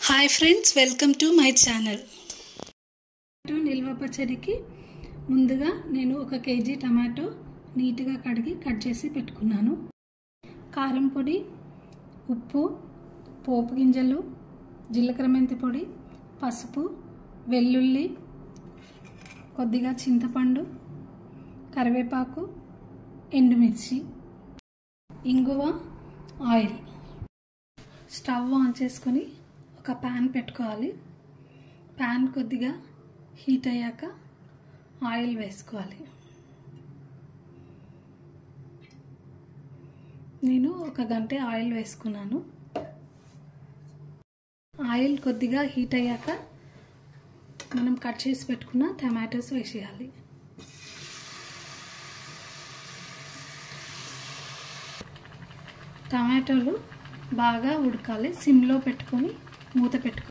Hi friends, welcome to my channel. నిల్వ పచ్చడికి ముందుగా నేను 1 కేజీ టమాటో నీట్గా కడిగి కట్ చేసి పెట్టుకున్నాను. కారం పొడి, ఉప్పు, పోపు గింజలు, జీలకర్ర మెంతి పొడి, పసుపు, వెల్లుల్లి, కొద్దిగా చింతపండు, కరివేపాకు, ఎండుమిర్చి, ఇంగువ, ఆయిల్. స్టవ్ ఆన్ చేసుకొని ఒక ప్యాన్ పెట్టుకోవాలి. ప్యాన్ కొద్దిగా హీట్ అయ్యాక ఆయిల్ వేసుకోవాలి. నేను 1 గంట ఆయిల్ వేసుకున్నాను. ఆయిల్ కొద్దిగా హీట్ అయ్యాక మనం కట్ చేసి పెట్టుకున్న టమాటోస్ వేసేయాలి. టమాటోలు బాగా ఉడకాలి. సిమ్లో పెట్టుకొని మూత పెట్టుకోవాలి.